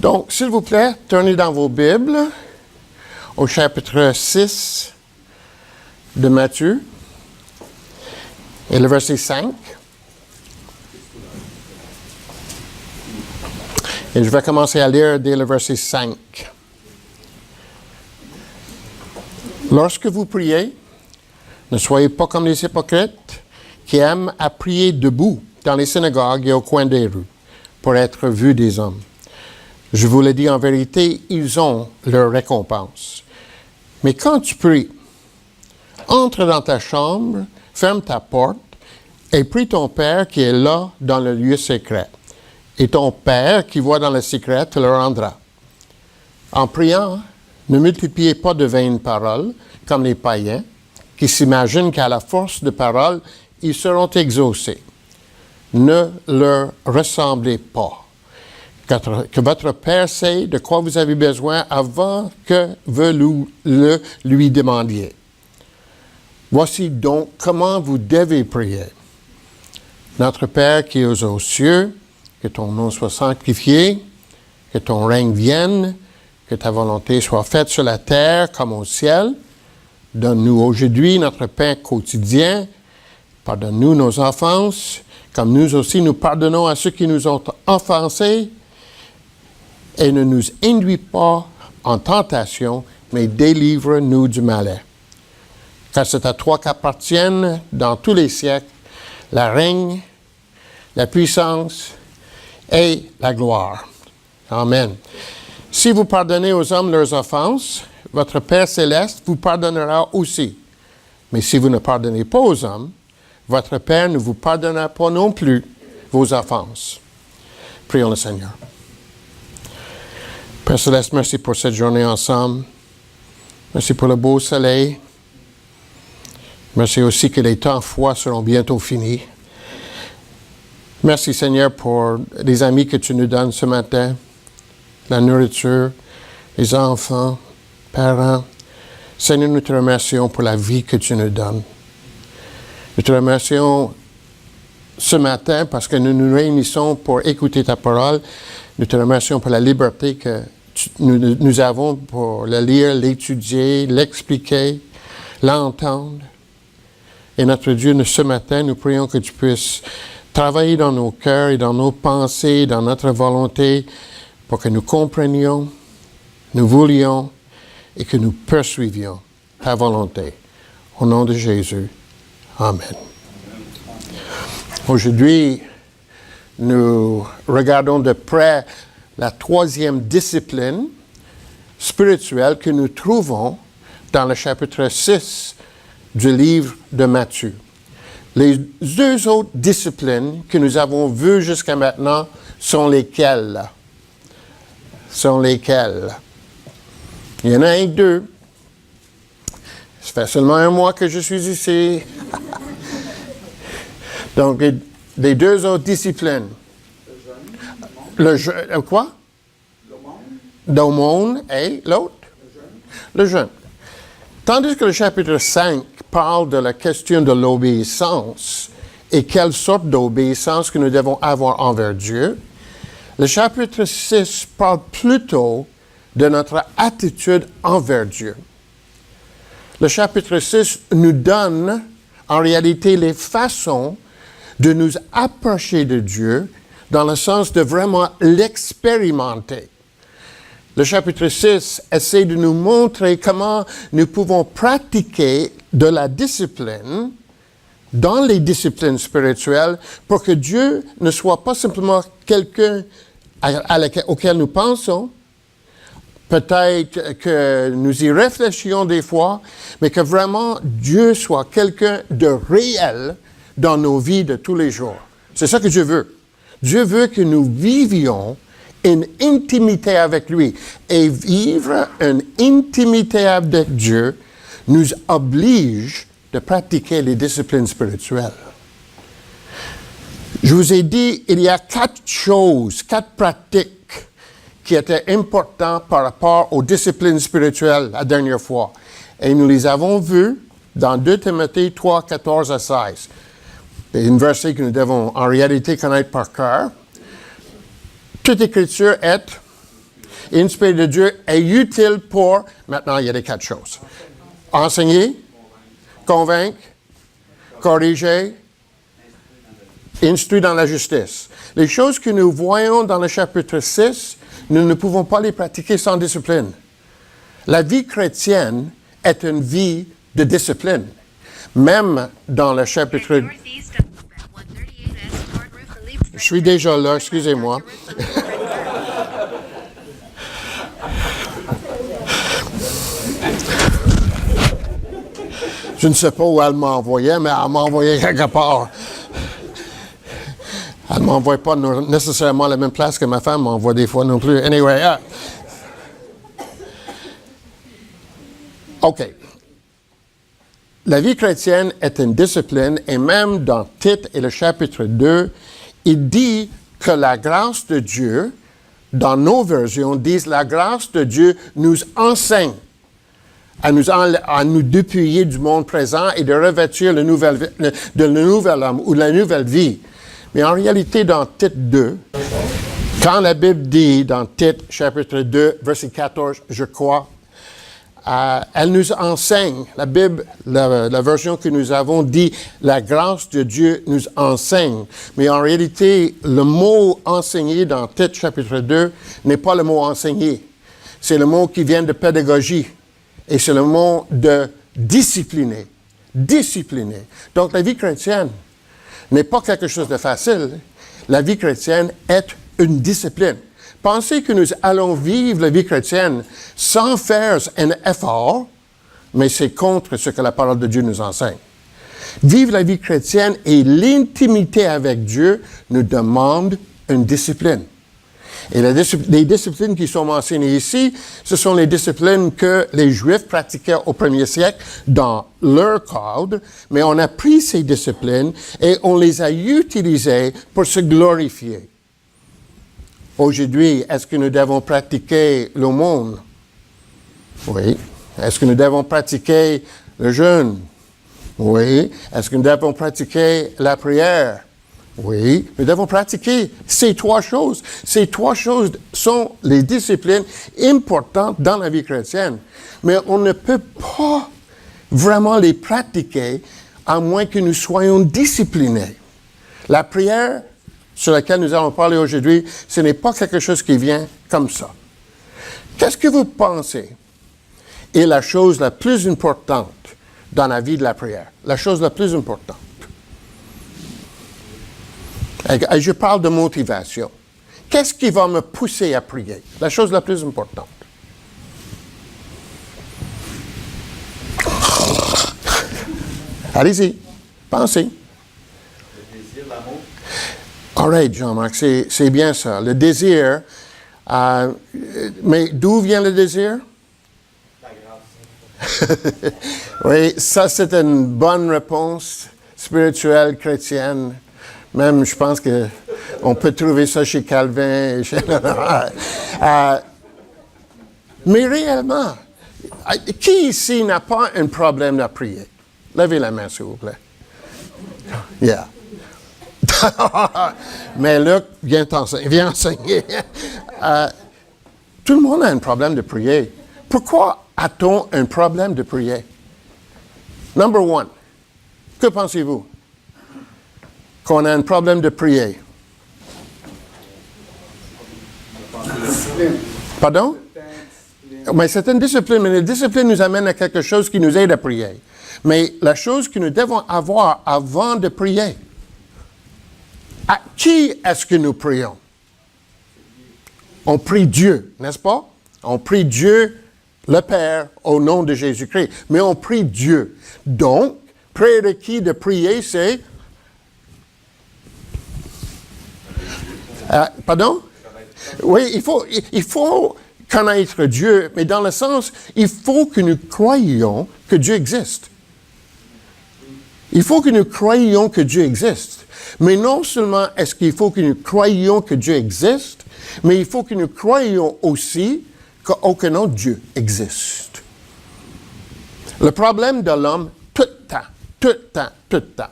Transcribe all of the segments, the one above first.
Donc, s'il vous plaît, tournez dans vos Bibles au chapitre 6 de Matthieu et le verset 5. Et je vais commencer à lire dès le verset 5. Lorsque vous priez, ne soyez pas comme les hypocrites qui aiment à prier debout dans les synagogues et au coin des rues pour être vus des hommes. Je vous le dis en vérité, ils ont leur récompense. Mais quand tu pries, entre dans ta chambre, ferme ta porte et prie ton Père qui est là dans le lieu secret. Et ton Père qui voit dans le secret te le rendra. En priant, ne multipliez pas de vaines paroles comme les païens qui s'imaginent qu'à la force de paroles, ils seront exaucés. Ne leur ressemblez pas. Que votre Père sait de quoi vous avez besoin avant que vous le lui demandiez. Voici donc comment vous devez prier. Notre Père qui es aux cieux, que ton nom soit sanctifié, que ton règne vienne, que ta volonté soit faite sur la terre comme au ciel. Donne-nous aujourd'hui notre pain quotidien. Pardonne-nous nos offenses, comme nous aussi nous pardonnons à ceux qui nous ont offensés. Et ne nous induis pas en tentation, mais délivre-nous du malin. Car c'est à toi qu'appartiennent dans tous les siècles la règne, la puissance et la gloire. Amen. Si vous pardonnez aux hommes leurs offenses, votre Père céleste vous pardonnera aussi. Mais si vous ne pardonnez pas aux hommes, votre Père ne vous pardonnera pas non plus vos offenses. Prions le Seigneur. Père céleste, merci pour cette journée ensemble. Merci pour le beau soleil. Merci aussi que les temps froids seront bientôt finis. Merci Seigneur pour les amis que tu nous donnes ce matin, la nourriture, les enfants, parents. Seigneur, nous te remercions pour la vie que tu nous donnes. Nous te remercions ce matin parce que nous nous réunissons pour écouter ta parole. Nous te remercions pour la liberté que nous avons pour le lire, l'étudier, l'expliquer, l'entendre. Et notre Dieu, ce matin, nous prions que tu puisses travailler dans nos cœurs et dans nos pensées, dans notre volonté, pour que nous comprenions, nous voulions et que nous poursuivions ta volonté. Au nom de Jésus. Amen. Aujourd'hui, nous regardons de près la troisième discipline spirituelle que nous trouvons dans le chapitre 6 du livre de Matthieu. Les deux autres disciplines que nous avons vues jusqu'à maintenant sont lesquelles? Il y en a deux. Ça fait seulement un mois que je suis ici. Donc, les deux autres disciplines. Le jeûne. Quoi? L'aumône et l'autre? Le jeûne. Tandis que le chapitre 5 parle de la question de l'obéissance et quelle sorte d'obéissance que nous devons avoir envers Dieu, le chapitre 6 parle plutôt de notre attitude envers Dieu. Le chapitre 6 nous donne en réalité les façons de nous approcher de Dieu dans le sens de vraiment l'expérimenter. Le chapitre 6 essaie de nous montrer comment nous pouvons pratiquer de la discipline dans les disciplines spirituelles pour que Dieu ne soit pas simplement quelqu'un auquel nous pensons, peut-être que nous y réfléchissons des fois, mais que vraiment Dieu soit quelqu'un de réel dans nos vies de tous les jours. C'est ça que Dieu veut. Dieu veut que nous vivions une intimité avec lui. Et vivre une intimité avec Dieu nous oblige de pratiquer les disciplines spirituelles. Je vous ai dit, il y a 4 pratiques qui étaient importantes par rapport aux disciplines spirituelles la dernière fois. Et nous les avons vues dans 2 Timothée 3, 14 à 16. C'est un verset que nous devons en réalité connaître par cœur. Toute écriture est inspiré de Dieu, est utile pour, maintenant il y a les 4 choses. Enseigner, convaincre, corriger, instruire dans la justice. Les choses que nous voyons dans le chapitre 6, nous ne pouvons pas les pratiquer sans discipline. La vie chrétienne est une vie de discipline. Même dans le chapitre... Je suis déjà là, excusez-moi. Je ne sais pas où elle m'envoyait, mais elle m'envoyait quelque part. Elle ne m'envoie pas nécessairement à la même place que ma femme m'envoie des fois non plus. Anyway, OK. La vie chrétienne est une discipline, et même dans Tite et le chapitre 2, il dit que la grâce de Dieu, dans nos versions, disent la grâce de Dieu nous enseigne à nous dépouiller du monde présent et de revêtir le nouvel homme ou la nouvelle vie. Mais en réalité, dans Tite 2, quand la Bible dit dans Tite, chapitre 2, verset 14, je crois, elle nous enseigne, la Bible, la version que nous avons dit, la grâce de Dieu nous enseigne. Mais en réalité, le mot enseigner dans Tite, chapitre 2, n'est pas le mot enseigner. C'est le mot qui vient de pédagogie. Et c'est le mot de discipliner. Discipliner. Donc la vie chrétienne n'est pas quelque chose de facile. La vie chrétienne est une discipline. Pensez que nous allons vivre la vie chrétienne sans faire un effort, mais c'est contre ce que la parole de Dieu nous enseigne. Vivre la vie chrétienne et l'intimité avec Dieu nous demandent une discipline. Et les disciplines qui sont mentionnées ici, ce sont les disciplines que les Juifs pratiquaient au 1er siècle dans leur cadre, mais on a pris ces disciplines et on les a utilisées pour se glorifier. Aujourd'hui, est-ce que nous devons pratiquer l'aumône? Oui. Est-ce que nous devons pratiquer le jeûne? Oui. Est-ce que nous devons pratiquer la prière? Oui. Nous devons pratiquer ces 3 choses. Ces 3 choses sont les disciplines importantes dans la vie chrétienne. Mais on ne peut pas vraiment les pratiquer à moins que nous soyons disciplinés. La prière, sur laquelle nous allons parler aujourd'hui, ce n'est pas quelque chose qui vient comme ça. Qu'est-ce que vous pensez est la chose la plus importante dans la vie de la prière? La chose la plus importante. Et je parle de motivation. Qu'est-ce qui va me pousser à prier? La chose la plus importante. Allez-y, pensez. Le désir, l'amour. All right, Jean-Marc, c'est bien ça. Le désir, mais d'où vient le désir? La grâce. Oui, ça c'est une bonne réponse spirituelle chrétienne. Même, je pense qu'on peut trouver ça chez Calvin. Mais réellement, qui ici n'a pas un problème à prier? Levez la main, s'il vous plaît. Yeah. Mais Luc, viens enseigner. Tout le monde a un problème de prier. Pourquoi a-t-on un problème de prier? Number 1. Que pensez-vous? Qu'on a un problème de prier. Pardon? Mais c'est une discipline, mais la discipline nous amène à quelque chose qui nous aide à prier. Mais la chose que nous devons avoir avant de prier, à qui est-ce que nous prions? On prie Dieu, n'est-ce pas? On prie Dieu, le Père, au nom de Jésus-Christ. Mais on prie Dieu. Donc, prérequis de prier, c'est... pardon? Oui, il faut connaître Dieu, mais dans le sens, il faut que nous croyions que Dieu existe. Il faut que nous croyions que Dieu existe. Mais non seulement est-ce qu'il faut que nous croyions que Dieu existe, mais il faut que nous croyions aussi qu'aucun autre Dieu existe. Le problème de l'homme, tout le temps,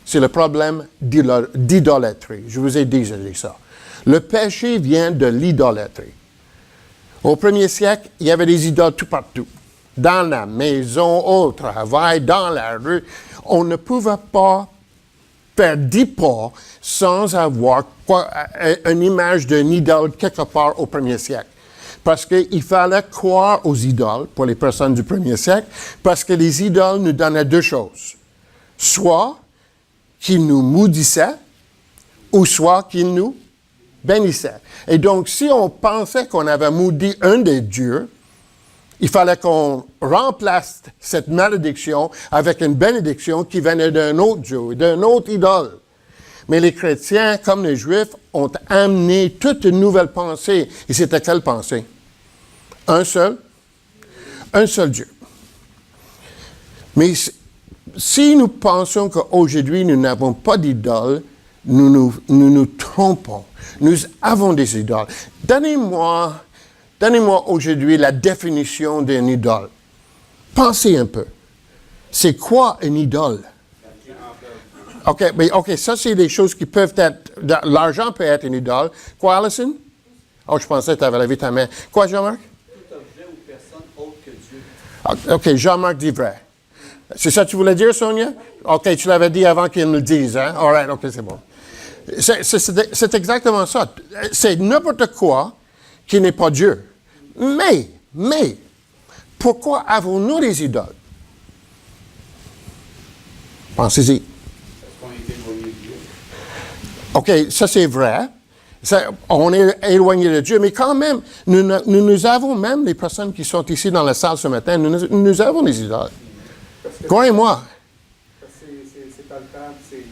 c'est le problème d'idolâtrie. Je vous ai déjà dit ça. Le péché vient de l'idolâtrie. Au premier siècle, il y avait des idoles tout partout. Dans la maison, au travail, dans la rue. On ne pouvait pas faire 10 pas sans avoir une image d'une idole quelque part au premier siècle. Parce qu'il fallait croire aux idoles, pour les personnes du premier siècle, parce que les idoles nous donnaient deux choses. Soit qu'ils nous maudissaient, ou soit qu'ils nous bénissaient. Et donc, si on pensait qu'on avait maudit un des dieux, il fallait qu'on remplace cette malédiction avec une bénédiction qui venait d'un autre dieu, d'une autre idole. Mais les chrétiens, comme les Juifs, ont amené toute une nouvelle pensée. Et c'était quelle pensée? Un seul Dieu. Mais si nous pensons qu'aujourd'hui, nous n'avons pas d'idole, nous trompons. Nous avons des idoles. Donnez-moi aujourd'hui la définition d'une idole. Pensez un peu. C'est quoi une idole? OK, ça, c'est des choses qui peuvent être... L'argent peut être une idole. Quoi, Alison? Oh, je pensais que tu avais levé ta main. Quoi, Jean-Marc? Tout objet ou personne autre que Dieu. OK, Jean-Marc dit vrai. C'est ça que tu voulais dire, Sonia? OK, tu l'avais dit avant qu'il nous le dise, hein? All right, OK, c'est bon. C'est exactement ça. C'est n'importe quoi qui n'est pas Dieu. Mais, pourquoi avons-nous des idoles? Pensez-y. Parce qu'on est éloigné de Dieu. OK, ça c'est vrai. On est éloigné de Dieu, mais quand même, nous avons même les personnes qui sont ici dans la salle ce matin, nous avons des idoles. Croyez-moi. C'est palpable, c'est...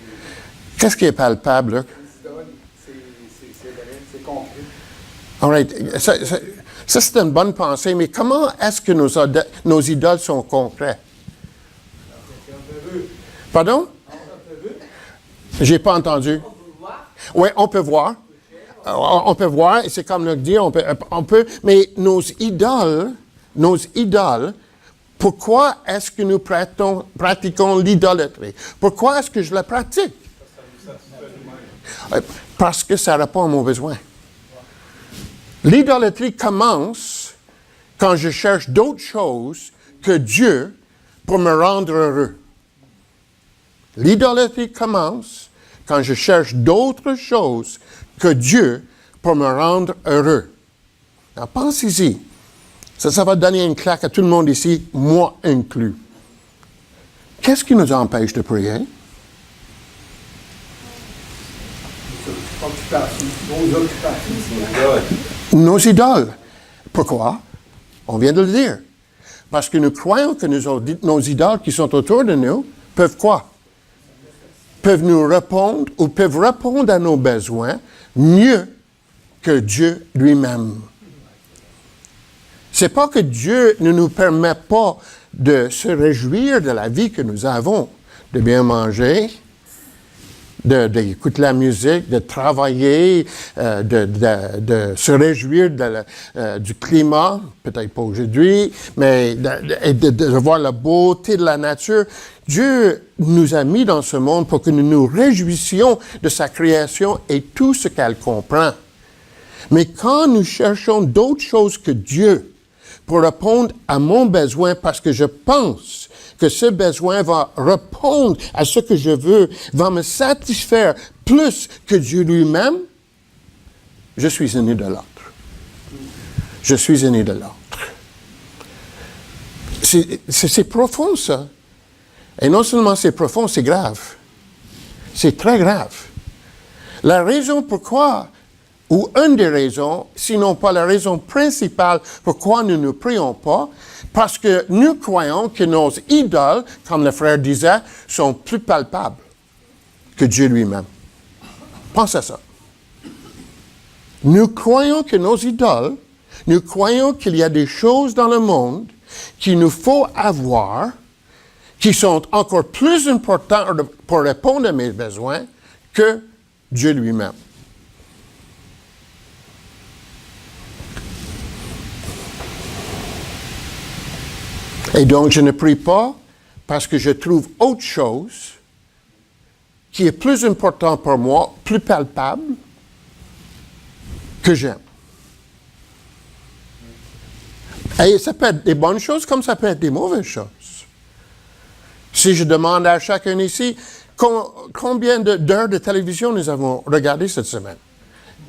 Qu'est-ce qui est palpable, Luc? Les idoles, c'est vrai, c'est concret. All right. Ça, c'est une bonne pensée, mais comment est-ce que nos idoles sont concrètes? Pardon? J'ai pas entendu. Oui, on peut voir. On peut voir, et c'est comme Luc dit, on peut, mais nos idoles, pourquoi est-ce que nous pratiquons l'idolâtrie? Pourquoi est-ce que je la pratique? Parce que ça répond à mon besoin. L'idolâtrie commence quand je cherche d'autres choses que Dieu pour me rendre heureux. L'idolâtrie commence quand je cherche d'autres choses que Dieu pour me rendre heureux. Alors, pensez-y. Ça va donner une claque à tout le monde ici, moi inclus. Qu'est-ce qui nous empêche de prier? Vos occupations. Nos idoles. Pourquoi? On vient de le dire. Parce que nous croyons que nos idoles qui sont autour de nous peuvent quoi? Peuvent nous répondre ou peuvent répondre à nos besoins mieux que Dieu lui-même. C'est pas que Dieu ne nous permet pas de se réjouir de la vie que nous avons, de bien manger, d'écouter la musique, de travailler, de se réjouir du climat, peut-être pas aujourd'hui, mais de voir la beauté de la nature. Dieu nous a mis dans ce monde pour que nous nous réjouissions de sa création et tout ce qu'elle comprend. Mais quand nous cherchons d'autres choses que Dieu pour répondre à mon besoin, parce que je pense que ce besoin va répondre à ce que je veux, va me satisfaire plus que Dieu lui-même, je suis un idolâtre. Je suis un idolâtre. C'est profond, ça. Et non seulement c'est profond, c'est grave. C'est très grave. La raison pourquoi, ou une des raisons, sinon pas la raison principale pourquoi nous ne prions pas, parce que nous croyons que nos idoles, comme le frère disait, sont plus palpables que Dieu lui-même. Pense à ça. Nous croyons que nos idoles, nous croyons qu'il y a des choses dans le monde qu'il nous faut avoir, qui sont encore plus importantes pour répondre à mes besoins que Dieu lui-même. Et donc, je ne prie pas parce que je trouve autre chose qui est plus important pour moi, plus palpable, que j'aime. Et ça peut être des bonnes choses comme ça peut être des mauvaises choses. Si je demande à chacun ici, combien d'heures de télévision nous avons regardé cette semaine?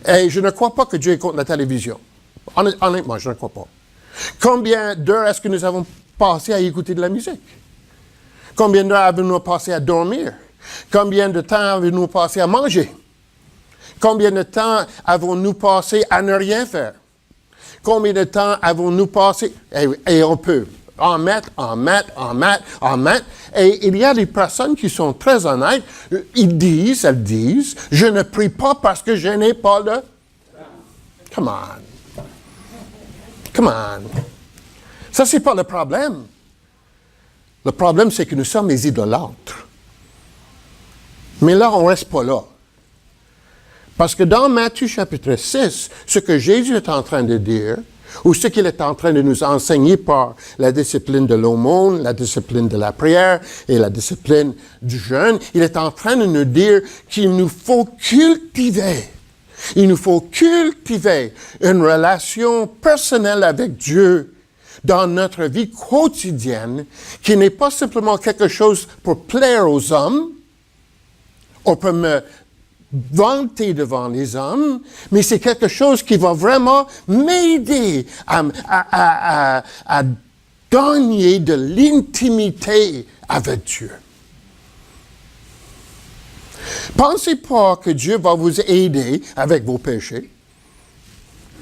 Et je ne crois pas que Dieu est contre la télévision. Honnêtement, je ne crois pas. Combien d'heures est-ce que nous avons passé à écouter de la musique? Combien d'heures avons-nous passé à dormir? Combien de temps avons-nous passé à manger? Combien de temps avons-nous passé à ne rien faire? Combien de temps avons-nous passé? Et on peut en mettre. Et il y a des personnes qui sont très honnêtes. Elles disent, je ne prie pas parce que je n'ai pas le... Come on. Ça, c'est pas le problème. Le problème, c'est que nous sommes des idolâtres. Mais là, on ne reste pas là. Parce que dans Matthieu chapitre 6, ce que Jésus est en train de dire, ou ce qu'il est en train de nous enseigner par la discipline de l'aumône, la discipline de la prière et la discipline du jeûne, il est en train de nous dire qu'il nous faut cultiver. Il nous faut cultiver une relation personnelle avec Dieu dans notre vie quotidienne, qui n'est pas simplement quelque chose pour plaire aux hommes, ou pour me vanter devant les hommes, mais c'est quelque chose qui va vraiment m'aider à gagner de l'intimité avec Dieu. Pensez pas que Dieu va vous aider avec vos péchés,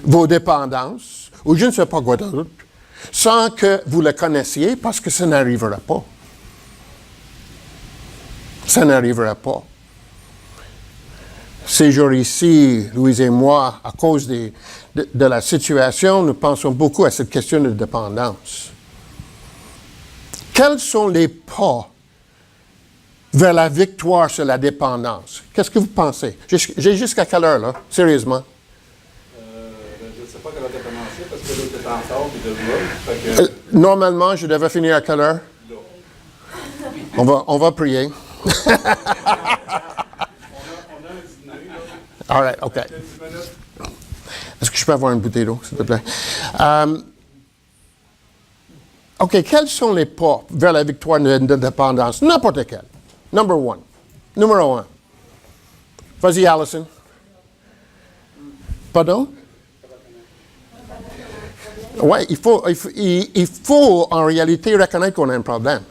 vos dépendances, ou je ne sais pas quoi d'autre, sans que vous le connaissiez, parce que ça n'arrivera pas. Ça n'arrivera pas. Ces jours ici, Louise et moi, à cause de la situation, nous pensons beaucoup à cette question de dépendance. Quels sont les pas vers la victoire sur la dépendance? Qu'est-ce que vous pensez? J'ai jusqu'à quelle heure, là? Sérieusement? Je ne sais pas quand elle a commencé, parce que l'autre est en retard et de là. Normalement, je devais finir à quelle heure? On va prier. All right, OK. Est-ce que je peux avoir une bouteille d'eau, s'il te plaît? OK, quels sont les pas vers la victoire de l'indépendance? N'importe quel. Numéro 1. Vas-y, Allison. Pardon? Oui, il faut en réalité reconnaître qu'on a un problème.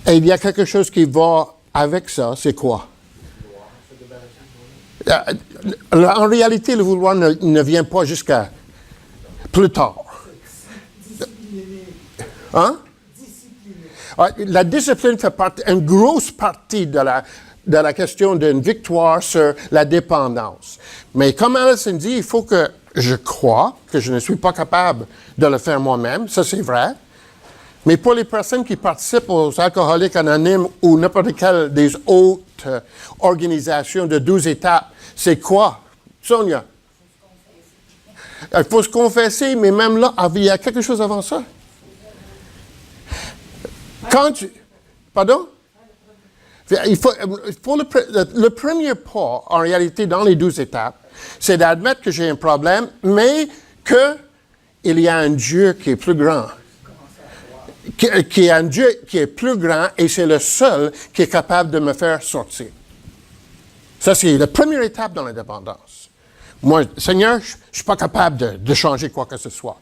Et il y a quelque chose qui va avec ça, c'est quoi? En réalité, le vouloir ne vient pas jusqu'à plus tard. Hein? La discipline fait une grosse partie de la question d'une victoire sur la dépendance. Mais comme Alison dit, il faut que je croie que je ne suis pas capable de le faire moi-même. Ça, c'est vrai. Mais pour les personnes qui participent aux Alcooliques Anonymes ou n'importe quelle des autres organisations de 12 étapes, c'est quoi, Sonia? Il faut se confesser, mais même là, il y a quelque chose avant ça. Pardon? Il faut le premier pas, en réalité, dans les 12 étapes, c'est d'admettre que j'ai un problème, mais qu'il y a un Dieu qui est plus grand. Qu'il y a un Dieu qui est plus grand et c'est le seul qui est capable de me faire sortir. Ça, c'est la première étape dans l'indépendance. Moi, Seigneur, je ne suis pas capable de changer quoi que ce soit.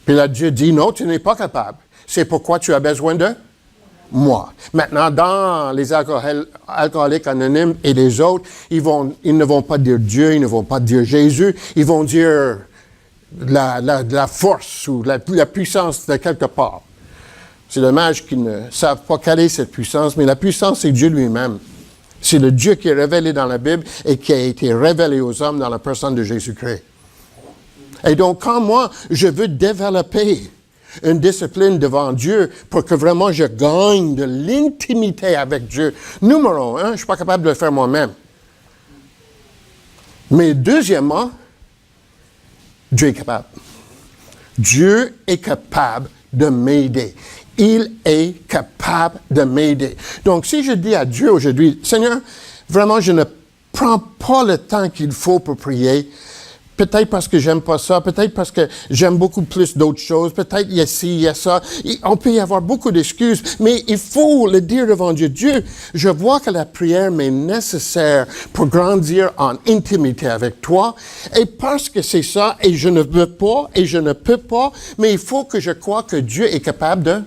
Puis là, Dieu dit, non, tu n'es pas capable. C'est pourquoi tu as besoin de moi. Maintenant, dans les alcooliques anonymes et les autres, ils ne vont pas dire Dieu, ils ne vont pas dire Jésus, ils vont dire la force ou la puissance de quelque part. C'est dommage qu'ils ne savent pas quelle est cette puissance, mais la puissance, c'est Dieu lui-même. C'est le Dieu qui est révélé dans la Bible et qui a été révélé aux hommes dans la personne de Jésus-Christ. Et donc, quand moi, je veux développer une discipline devant Dieu pour que vraiment je gagne de l'intimité avec Dieu, numéro 1, je ne suis pas capable de le faire moi-même. Mais deuxièmement, Dieu est capable. Dieu est capable de m'aider. Il est capable de m'aider. Donc, si je dis à Dieu aujourd'hui, Seigneur, vraiment, je ne prends pas le temps qu'il faut pour prier Peut-être parce que j'aime pas ça, peut-être parce que j'aime beaucoup plus d'autres choses, peut-être il y a ci, il y a ça. On peut y avoir beaucoup d'excuses, mais il faut le dire devant Dieu. Dieu, je vois que la prière m'est nécessaire pour grandir en intimité avec toi, et parce que c'est ça, et je ne veux pas, et je ne peux pas, mais il faut que je croie que Dieu est capable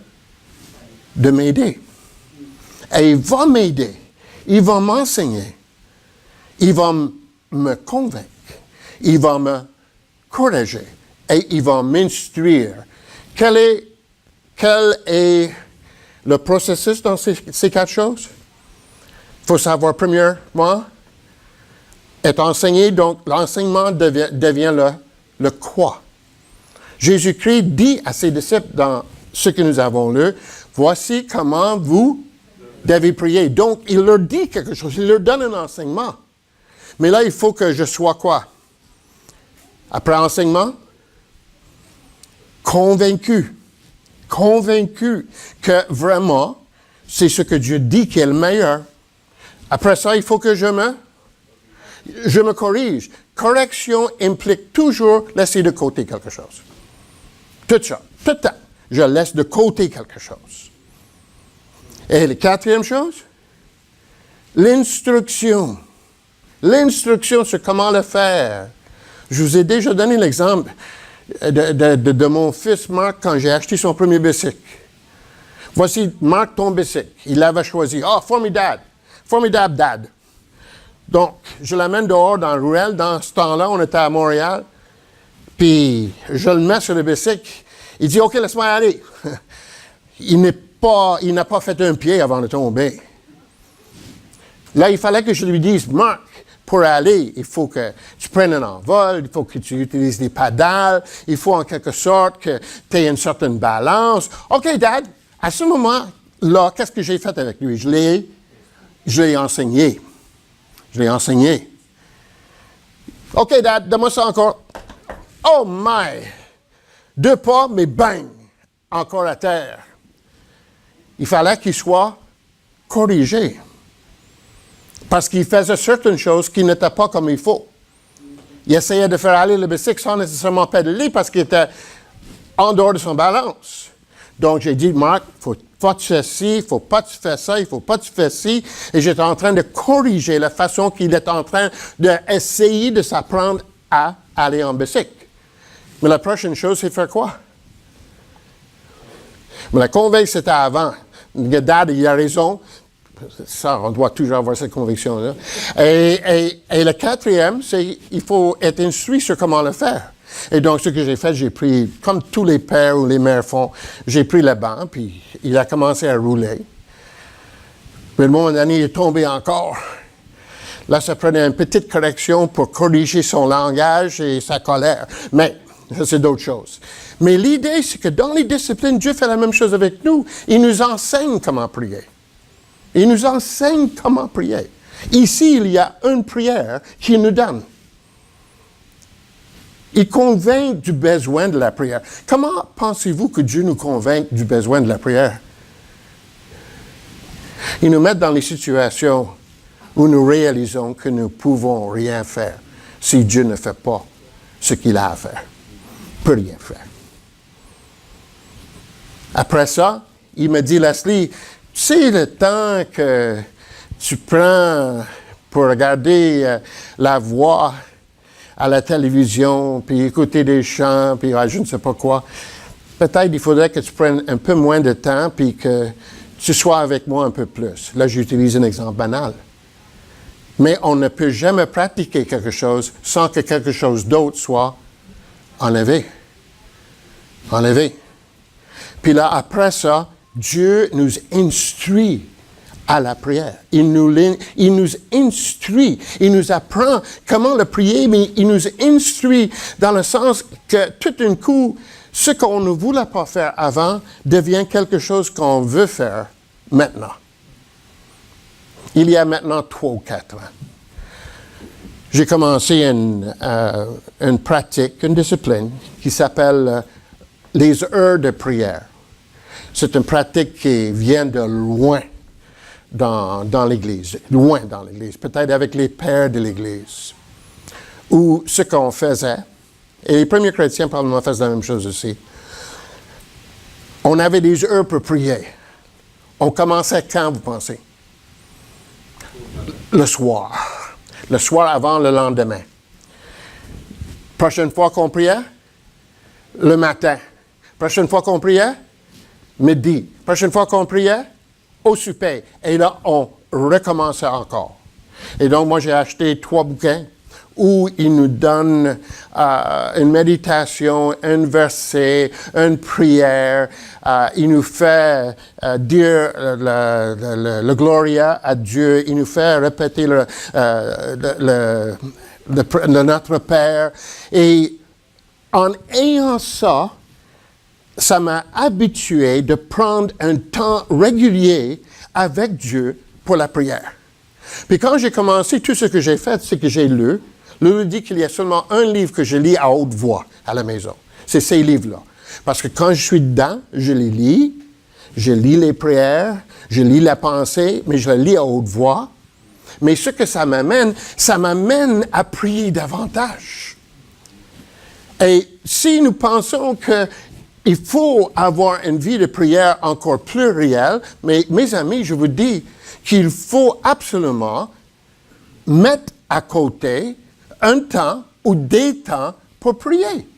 de m'aider. Et il va m'aider, il va m'enseigner, il va me convaincre. Il va me corriger et il va m'instruire. Quel est le processus dans ces quatre choses? Il faut savoir, premièrement, être enseigné, donc l'enseignement devient le quoi. Jésus-Christ dit à ses disciples dans ce que nous avons lu, voici comment vous devez prier. Donc, il leur dit quelque chose, il leur donne un enseignement. Mais là, il faut que je sois quoi? Après enseignement, convaincu que vraiment, c'est ce que Dieu dit qui est le meilleur. Après ça, il faut que je me corrige. Correction implique toujours laisser de côté quelque chose. Tout ça, tout le temps, je laisse de côté quelque chose. Et la quatrième chose, l'instruction. L'instruction sur comment le faire. Je vous ai déjà donné l'exemple de mon fils Marc quand j'ai acheté son premier bicycle. Voici, Marc, ton bicycle. Il l'avait choisi. Ah, formidable. Formidable, Dad. Donc, je l'amène dehors dans le ruelle. Dans ce temps-là, on était à Montréal. Puis, je le mets sur le bicycle. Il dit, OK, laisse-moi aller. Il n'a pas fait un pied avant de tomber. Là, il fallait que je lui dise, Marc, pour aller, il faut que tu prennes un envol, il faut que tu utilises des pédales, il faut en quelque sorte que tu aies une certaine balance. OK, Dad, à ce moment-là, qu'est-ce que j'ai fait avec lui? Je l'ai enseigné. Je l'ai enseigné. OK, Dad, donne-moi ça encore. Oh my! 2 pas, mais bang! Encore à terre. Il fallait qu'il soit corrigé. Parce qu'il faisait certaines choses qui n'étaient pas comme il faut. Il essayait de faire aller le bicycle sans nécessairement pédaler parce qu'il était en dehors de son balance. Donc, j'ai dit, Marc, il faut pas que tu fasses ci, il faut pas que tu fasses ça, il faut pas que tu fasses ci. Et j'étais en train de corriger la façon qu'il est en train d'essayer de s'apprendre à aller en bicycle. Mais la prochaine chose, c'est faire quoi? Mais la convaincre, c'était avant. Dad, il a raison. Ça, on doit toujours avoir cette conviction-là. Et le quatrième, c'est il faut être instruit sur comment le faire. Et donc, ce que j'ai fait, j'ai pris, comme tous les pères ou les mères font, j'ai pris le banc, puis il a commencé à rouler. Puis, à un moment donné, il est tombé encore. Là, ça prenait une petite correction pour corriger son langage et sa colère. Mais, ça, c'est d'autres choses. Mais l'idée, c'est que dans les disciplines, Dieu fait la même chose avec nous. Il nous enseigne comment prier. Il nous enseigne comment prier. Ici, il y a une prière qu'il nous donne. Il convainc du besoin de la prière. Comment pensez-vous que Dieu nous convainc du besoin de la prière? Il nous met dans les situations où nous réalisons que nous ne pouvons rien faire si Dieu ne fait pas ce qu'il a à faire. Il ne peut rien faire. Après ça, il me dit, Leslie, tu sais le temps que tu prends pour regarder la voix à la télévision, puis écouter des chants, puis je ne sais pas quoi. Peut-être il faudrait que tu prennes un peu moins de temps, puis que tu sois avec moi un peu plus. Là, j'utilise un exemple banal. Mais on ne peut jamais pratiquer quelque chose sans que quelque chose d'autre soit enlevé. Enlevé. Puis là, après ça, Dieu nous instruit à la prière. Il nous instruit. Il nous apprend comment le prier, mais il nous instruit dans le sens que tout d'un coup, ce qu'on ne voulait pas faire avant devient quelque chose qu'on veut faire maintenant. Il y a maintenant 3 ou 4 ans. J'ai commencé une pratique, une discipline qui s'appelle les heures de prière. C'est une pratique qui vient de loin dans l'Église, loin dans l'Église, peut-être avec les pères de l'Église. où ce qu'on faisait, et les premiers chrétiens probablement faisaient la même chose aussi, on avait des heures pour prier. On commençait quand, vous pensez? Le soir. Le soir avant le lendemain. Prochaine fois qu'on priait? Le matin. Prochaine fois qu'on priait? Midi. Prochaine fois qu'on priait? Au souper. Et là, on recommençait encore. Et donc, moi, j'ai acheté 3 bouquins où il nous donne une méditation, un verset, une prière. Il nous fait dire le Gloria à Dieu. Il nous fait répéter le Notre Père. Et en ayant ça, ça m'a habitué de prendre un temps régulier avec Dieu pour la prière. Puis quand j'ai commencé, tout ce que j'ai fait, c'est que j'ai lu. Lulu dit qu'il y a seulement un livre que je lis à haute voix à la maison. C'est ces livres-là. Parce que quand je suis dedans, je les lis. Je lis les prières, je lis la pensée, mais je la lis à haute voix. Mais ce que ça m'amène à prier davantage. Et si nous pensons qu'il faut avoir une vie de prière encore plus réelle, mais mes amis, je vous dis qu'il faut absolument mettre à côté un temps ou des temps pour prier.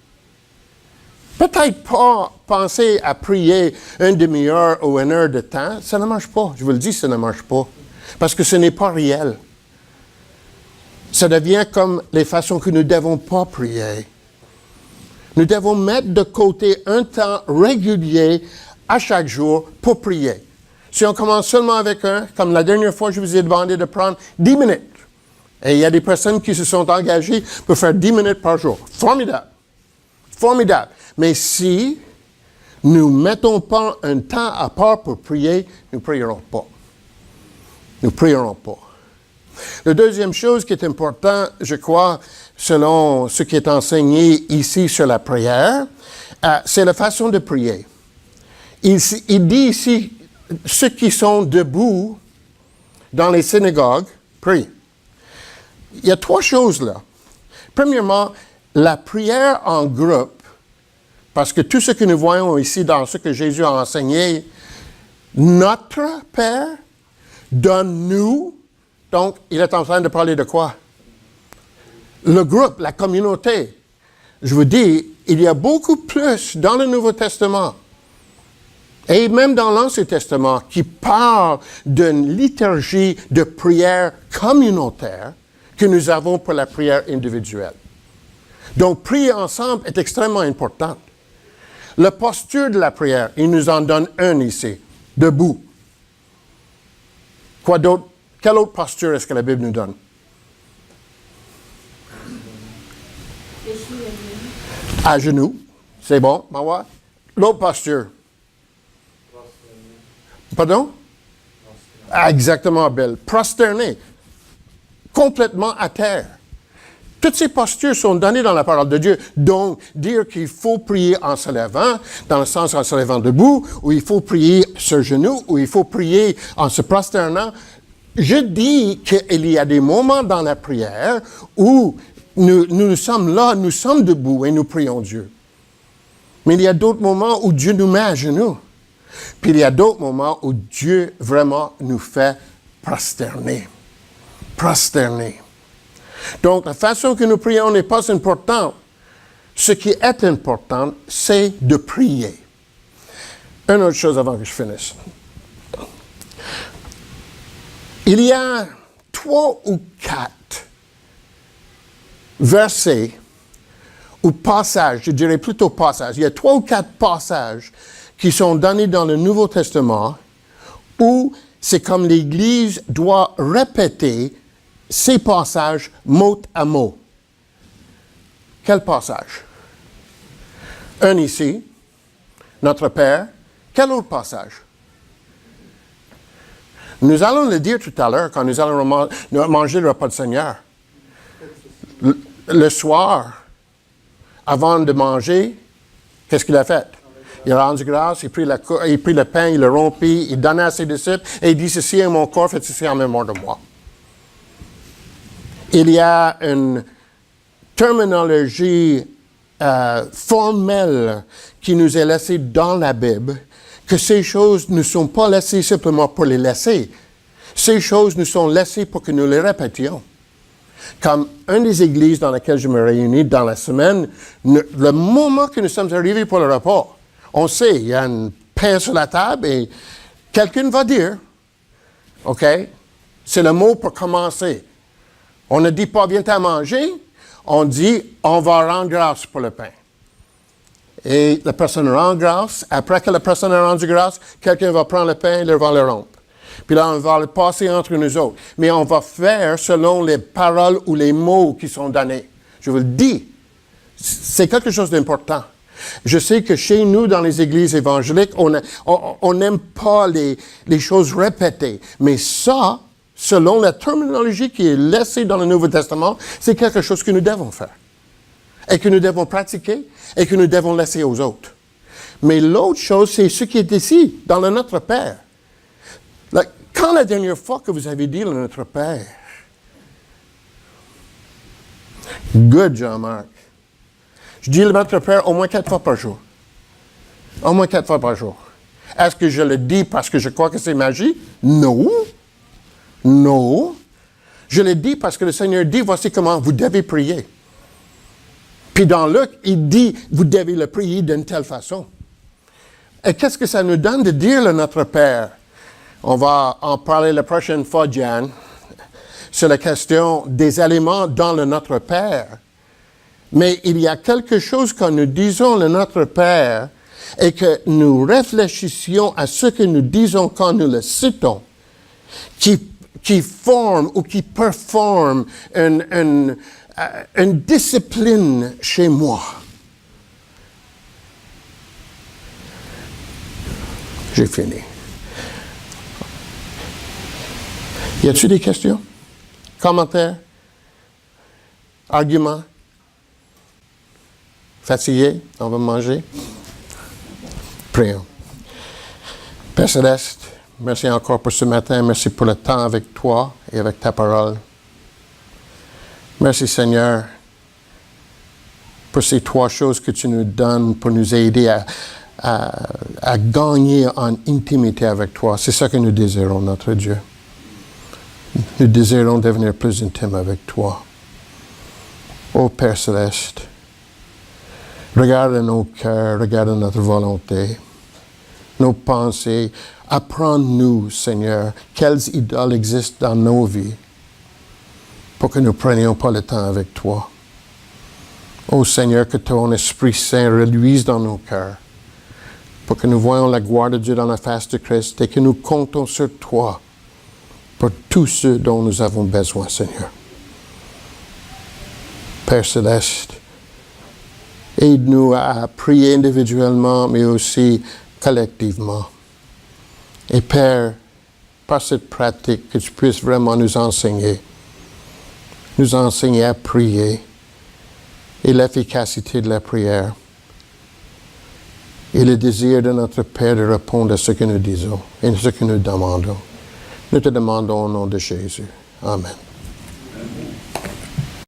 Peut-être pas penser à prier une demi-heure ou une heure de temps, ça ne marche pas. Je vous le dis, ça ne marche pas. Parce que ce n'est pas réel. Ça devient comme les façons que nous ne devons pas prier. Nous devons mettre de côté un temps régulier à chaque jour pour prier. Si on commence seulement avec comme la dernière fois, je vous ai demandé de prendre 10 minutes. Et il y a des personnes qui se sont engagées pour faire 10 minutes par jour. Formidable. Formidable. Mais si nous ne mettons pas un temps à part pour prier, nous ne prierons pas. Nous ne prierons pas. La deuxième chose qui est importante, je crois, selon ce qui est enseigné ici sur la prière, c'est la façon de prier. Il dit ici, ceux qui sont debout dans les synagogues, prient. Il y a 3 choses là. Premièrement, la prière en groupe, parce que tout ce que nous voyons ici dans ce que Jésus a enseigné, notre Père, donne-nous. Donc, il est en train de parler de quoi? Le groupe, la communauté. Je vous dis, il y a beaucoup plus dans le Nouveau Testament et même dans l'Ancien Testament qui parle d'une liturgie de prière communautaire que nous avons pour la prière individuelle. Donc, prier ensemble est extrêmement important. La posture de la prière, il nous en donne un ici, debout. Quoi d'autre? Quelle autre posture est-ce que la Bible nous donne? À genoux. C'est bon, Mawa? L'autre posture. Pardon? Ah, exactement, Bill. Prosterné. Complètement à terre. Toutes ces postures sont données dans la parole de Dieu. Donc, dire qu'il faut prier en se levant, dans le sens en se levant debout, ou il faut prier sur genoux, ou il faut prier en se prosternant, je dis qu'il y a des moments dans la prière où nous sommes là, nous sommes debout et nous prions Dieu. Mais il y a d'autres moments où Dieu nous met à genoux. Puis il y a d'autres moments où Dieu vraiment nous fait prosterner. Prosterner. Donc, la façon que nous prions n'est pas importante. Ce qui est important, c'est de prier. Une autre chose avant que je finisse. Il y a 3 ou 4 versets ou passages, je dirais plutôt passages. Il y a 3 ou 4 passages qui sont donnés dans le Nouveau Testament où c'est comme l'Église doit répéter ces passages mot à mot. Quel passage? Un ici, notre Père. Quel autre passage? Nous allons le dire tout à l'heure quand nous allons manger le repas du Seigneur. Le soir, avant de manger, qu'est-ce qu'il a fait? Il a rendu grâce, il prit le pain, il le rompit, il donnait à ses disciples et il dit, ceci est mon corps, faites ceci en mémoire de moi. Il y a une terminologie formelle qui nous est laissée dans la Bible, que ces choses ne sont pas laissées simplement pour les laisser. Ces choses nous sont laissées pour que nous les répétions. Comme une des églises dans laquelle je me réunis dans la semaine, le moment que nous sommes arrivés pour le repas, on sait, il y a un pain sur la table et quelqu'un va dire, OK, c'est le mot pour commencer. On ne dit pas viens à manger, on dit on va rendre grâce pour le pain. Et la personne rend grâce. Après que la personne a rendu grâce, quelqu'un va prendre le pain et il va le rompre. Puis là, on va le passer entre nous autres. Mais on va faire selon les paroles ou les mots qui sont donnés. Je vous le dis, c'est quelque chose d'important. Je sais que chez nous, dans les églises évangéliques, on n'aime pas les choses répétées. Mais ça, selon la terminologie qui est laissée dans le Nouveau Testament, c'est quelque chose que nous devons faire. Et que nous devons pratiquer et que nous devons laisser aux autres. Mais l'autre chose, c'est ce qui est ici, dans le Notre Père. Quand la dernière fois que vous avez dit le Notre Père? Good, Jean-Marc. Je dis le Notre Père au moins 4 fois par jour. Au moins 4 fois par jour. Est-ce que je le dis parce que je crois que c'est magie? Non. Non. Je le dis parce que le Seigneur dit, voici comment vous devez prier. Puis dans Luc, il dit, vous devez le prier d'une telle façon. Et qu'est-ce que ça nous donne de dire le Notre Père? On va en parler la prochaine fois, Jan, sur la question des éléments dans le Notre Père. Mais il y a quelque chose quand nous disons le Notre Père et que nous réfléchissions à ce que nous disons quand nous le citons, qui forme ou qui performe une discipline chez moi. J'ai fini. Y a-t-il des questions? Commentaires? Arguments? Fatigué? On va manger? Prions. Père Céleste, merci encore pour ce matin. Merci pour le temps avec toi et avec ta parole. Merci Seigneur pour ces 3 choses que tu nous donnes pour nous aider à gagner en intimité avec toi. C'est ça que nous désirons, notre Dieu. Nous désirons devenir plus intimes avec toi. Ô Père Céleste, regarde nos cœurs, regarde notre volonté, nos pensées. Apprends-nous, Seigneur, quelles idoles existent dans nos vies pour que nous ne prenions pas le temps avec toi. Ô Seigneur, que ton Esprit Saint reluise dans nos cœurs pour que nous voyions la gloire de Dieu dans la face de Christ et que nous comptons sur toi pour tous ceux dont nous avons besoin, Seigneur. Père Céleste, aide-nous à prier individuellement, mais aussi collectivement. Et Père, par cette pratique, que tu puisses vraiment nous enseigner à prier et l'efficacité de la prière et le désir de notre Père de répondre à ce que nous disons et à ce que nous demandons. Nous te demandons au nom de Jésus. Amen.